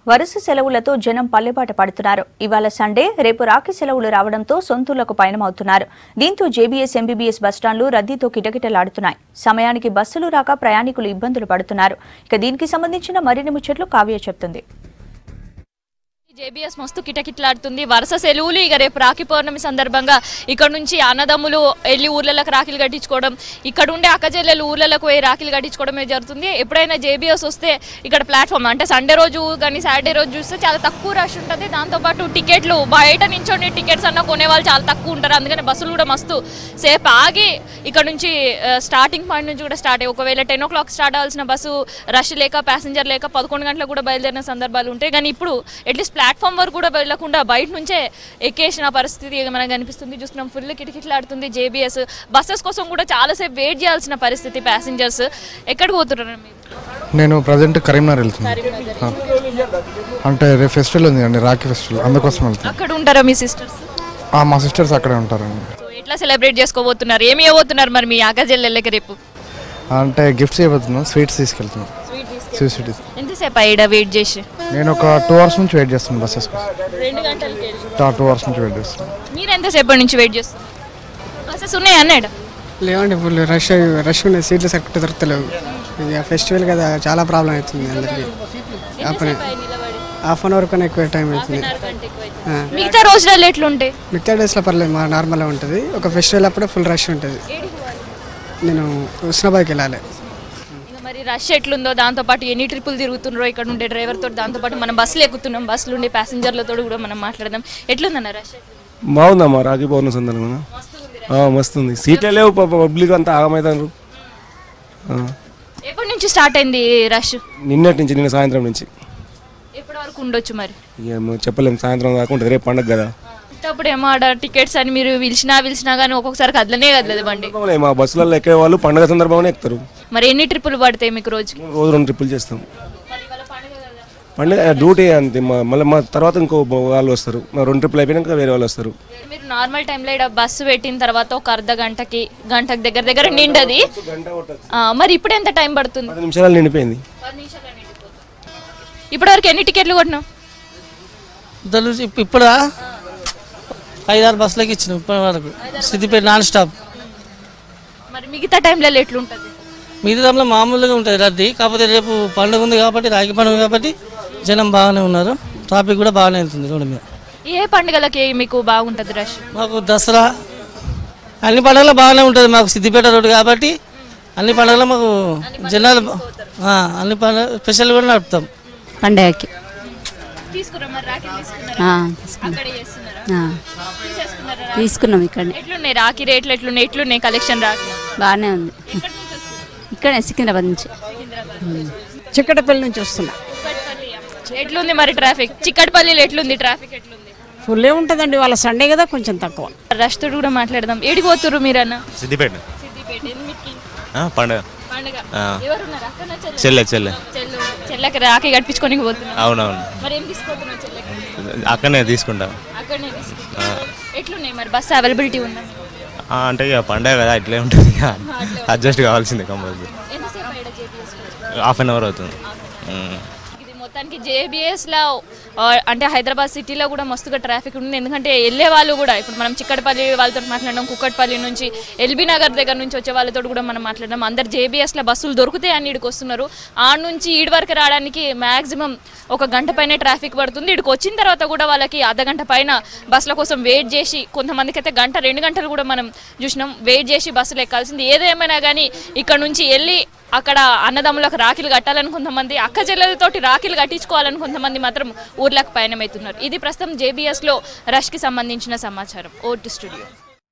వరుస సెలవులతో జనం పల్లెబాట పడుతున్నారు. ఇవాళ సండే, రేపు రాఖీ సెలవులు రావడంతో సొంతూళ్లకు పయనమవుతున్నారు. దీంతో జేబీఎస్, ఎంబీబీఎస్ బస్టాండ్లు రద్దీతో కిటకిటలాడుతున్నాయి. సమయానికి బస్సులు రాక ప్రయాణికులు ఇబ్బందులు పడుతున్నారు. ఇక దీనికి సంబంధించిన మరిన్ని ముచ్చట్లు కావ్య చెప్తుంది. జేబీఎస్ మస్తు కిటకిట్లాడుతుంది. వరుస సెలవులు ఇక రేపు రాఖీ పౌర్ణమి సందర్భంగా ఇక్కడ నుంచి అన్నదమ్ములు వెళ్ళి ఊర్లకు రాఖీలు కట్టించుకోవడం, ఇక్కడ ఉండే అక్కచెల్లెలు ఊర్లకు పోయి రాఖీలు కట్టించుకోవడమే జరుగుతుంది. ఎప్పుడైనా జేబీఎస్ వస్తే ఇక్కడ ప్లాట్ఫామ్ అంటే సండే రోజు కానీ సాటర్డే రోజు చూస్తే చాలా తక్కువ రష్ ఉంటుంది. దాంతోపాటు టికెట్లు బయట నించోండి టికెట్స్ అన్న కొనేవాళ్ళు చాలా తక్కువ ఉంటారు. అందుకని బస్సులు కూడా మస్తు సేపు ఆగి ఇక్కడ నుంచి స్టార్టింగ్ పాయింట్ నుంచి కూడా స్టార్ట్ అయ్యి ఒకవేళ 10 o'clock స్టార్ట్ అవ్వాల్సిన బస్సు రష్ లేక ప్యాసింజర్ లేక 11 గంటలకు కూడా బయలుదేరిన సందర్భాలు ఉంటాయి. కానీ ఇప్పుడు అట్లీస్ట్ ప్లాట్ఫామ్ వరకు కూడా వెళ్లకుండా బయట నుంచే ఎక్కేసిన పరిస్థితి మనకు కనిపిస్తుంది. చూస్తున్నాం ఫుల్ కిటకిటలాడుతుంది జేబీఎస్. బస్సెస్ కోసం కూడా చాలాసేపు వెయిట్ చేయాల్సిన పరిస్థితి ప్యాసింజర్స్. ఎక్కడికి పోతున్నారు మీరు? నేను ప్రజెంట్ కరీంనగర్ వెళ్తున్నాను. అంటే రేపు ఫెస్టివల్ ఉంది అండి, రాఖీ ఫెస్టివల్, అందుకోసం వెళ్తాను. అక్కడ ఉంటారా మీ సిస్టర్స్? మా సిస్టర్స్ అక్కడే ఉంటారండి. ఎట్లా సెలబ్రేట్ చేసుకోబోతున్నారు? ఏమి ఇవ్వబోతున్నారు మరి మీ అక్క చెల్లెళ్ళకి రేపు? అంటే గిఫ్ట్స్ ఇవ్వబోతున్నాను, స్వీట్స్ తీసుకెళ్తున్నాను. ఎంతసేపు అయ్యా వెయిట్ చేసి? నేను ఒక 2 hours నుంచి వెయిట్ చేస్తున్నాను బస్సెస్. 2 గంటలకి 2 hours నుంచి వెయిట్ చేస్తున్నాను. మీరు ఎంతసేపటి నుంచి వెయిట్ చేస్తున్నారు? బస్సెస్ ఉన్నాయి అన్నాడు? లేవండి, ఫుల్ రష్ ఉన్నాయి, సీట్లు కరెక్ట్ దొరకలేవు. ఇక ఫెస్టివల్ కదా, చాలా ప్రాబ్లం అవుతుంది అందరికీ. హాఫ్ అన్ అవర్ కన్నా ఎక్కువ టైం అవుతుంది. మిగతా రోజులలో ఎట్లుంటాయి? మిగతా డేస్లో పర్లేదు, మా నార్మల్గా ఉంటుంది. ఒక ఫెస్టివల్ అప్పుడే ఫుల్ రష్ ఉంటుంది. నేను హుస్నాబాద్కి వెళ్ళాలి. మరి రష్ ఎట్లుందో, దాంతోపాటు ఎన్ని ట్రిప్పులు తిరుగుతున్నారో ఇక్కడ ఉండే డ్రైవర్ తోటి, దాంతోపాటు మనం బస్సులు ఎక్కుతున్నాం, బస్సులు ఉండే ప్యాసింజర్లతో కూడా మనం మాట్లాడదాం. ఎట్లుందన్న రష్? బాగుందమ్మా, రాఖీ పౌర్ణమి సందర్భంగా మస్తు ఉంది. సీట్లే లేవు, పబ్లిక్ అంతా ఆగమవుతారు. ఎప్పటి నుంచి స్టార్ట్ అయింది రష్? నిన్నటి నుంచి, నిన్న సాయంత్రం నుంచి. ఎప్పటి వరకు ఉండొచ్చు మరి? చెప్పలేము, సాయంత్రం దాకా ఉంటుంది, రేపు పండుగ కదా. అప్పుడు ఏమో టికెట్స్ అని మీరు పిలిచినా కానీ ఒక్కొక్కసారి కదలలేదు బండి. మా బస్సులలో ఎక్కే వాళ్ళు పండుగ సందర్భంగానే ఎక్కుతారు. మరి ఎన్ని ట్రిప్పులు పడతాయి మీకు రోజుకి? రోజు 2 ట్రిప్పులు చేస్తాం. పండుగ డ్యూటీ అంతే. మళ్ళీ మా తర్వాత ఇంకో వాళ్ళు వస్తారు. 2 ట్రిప్పులు అయిపోయినాక వేరే వాళ్ళు వస్తారు. మీరు నార్మల్ టైంలో ఇక్కడ బస్సు పెట్టిన తర్వాత ఒక అర్ధ గంటకి దగ్గర నిండది. మరి ఇప్పుడు ఎంత టైం పడుతుంది? 10 నిమిషాలు నిండిపోయింది. ఇప్పటివరకు ఎన్ని టికెట్లు కొట్టినావు? ఇప్పుడు 5-6 బస్సులకి ఇచ్చినాం ఇప్పటి వరకు, సిద్దిపేట నాన్ స్టాప్. మరి మిగతా టైంలో ఎట్లుంటుంది? మిగతా టైంలో మామూలుగా ఉంటుంది రద్దీ. కాకపోతే రేపు పండుగ ఉంది కాబట్టి, రాఖీ పండుగ కాబట్టి జనం బాగానే ఉన్నారు. ట్రాఫిక్ కూడా బాగానే అవుతుంది రోడ్డు మీద. ఏ పండుగలకి మీకు బాగుంటుంది రష్? మాకు దసరా, అన్ని పండుగలు బాగానే ఉంటుంది. మాకు సిద్దిపేట రోడ్డు కాబట్టి అన్ని పండుగలు మాకు జనాలు అన్ని పండుగ స్పెషల్ కూడా నడుపుతాం పండుగకి. తీసుకున్నాం. ఇక్కడ ఎట్లున్నాయి రాఖీ రేట్లు? ఎట్లున్నాయి కలెక్షన్? రాఖీ బాగానే ఉంది. ఇక్కడే సికింద్రాబాద్ నుంచి, చిక్కటపల్లి నుంచి వస్తున్నా. ఎట్లుంది మరి ట్రాఫిక్? చిక్కటపల్లిలో ఎట్లుంది ట్రాఫిక్? ఫుల్లే ఉంటుందండి, వాళ్ళ సండే కదా కొంచెం తక్కువ. రష్ తోడు కూడా మాట్లాడదాం. ఏడికి పోతుర్రు మీరన్నా? సిద్దిపేట పండుగ. చెల్లెకి రాఖీ కట్టించుకొని పోతున్నా. అవునవును, మరి ఏం తీసుకుంటున్నావు చెల్లెకి? అక్కడనే తీసుకుంటా. ఎట్లున్నాయి మరి బస్ అవైలబిలిటీ ఉందా? అంటే ఇక పండుగ కదా, ఇట్లే ఉంటుంది, అడ్జస్ట్ కావాల్సిందే కంపల్సరీ. హాఫ్ అన్ అవర్ అవుతుంది. మొత్తానికి జేబీఎస్లో అంటే హైదరాబాద్ సిటీలో కూడా మస్తుగా ట్రాఫిక్ ఉంది. ఎందుకంటే వెళ్ళే వాళ్ళు కూడా ఇప్పుడు మనం చిక్కటపల్లి వాళ్ళతో మాట్లాడడం, కుక్కట్పల్లి నుంచి ఎల్బీ నగర్ దగ్గర నుంచి వచ్చే వాళ్ళతో కూడా మనం మాట్లాడడం. అందరు జేబీఎస్లో బస్సులు దొరుకుతాయి అని ఇక్కడికి వస్తున్నారు. ఆడ నుంచి ఈడి వరకు రావడానికి మ్యాక్సిమం 1 గంట పైన ట్రాఫిక్ పడుతుంది. ఇక్కడికి వచ్చిన తర్వాత కూడా వాళ్ళకి అర్ధగంట పైన బస్సుల కోసం వెయిట్ చేసి, కొంతమందికి అయితే 1-2 గంటలు కూడా మనం చూసినాం వెయిట్ చేసి బస్సులు ఎక్కాల్సింది. ఏదేమైనా కానీ ఇక్కడ నుంచి వెళ్ళి అక్కడ అన్నదమ్ములకు రాఖీలు కట్టాలని కొంతమంది, అక్క చెల్లెలతోటి రాఖీలు కట్టించుకోవాలని కొంతమంది మాత్రం ఊర్లకు పయనమవుతున్నారు. ఇది ప్రస్తుతం జేబీఎస్లో రష్కి సంబంధించిన సమాచారం. Vote studio.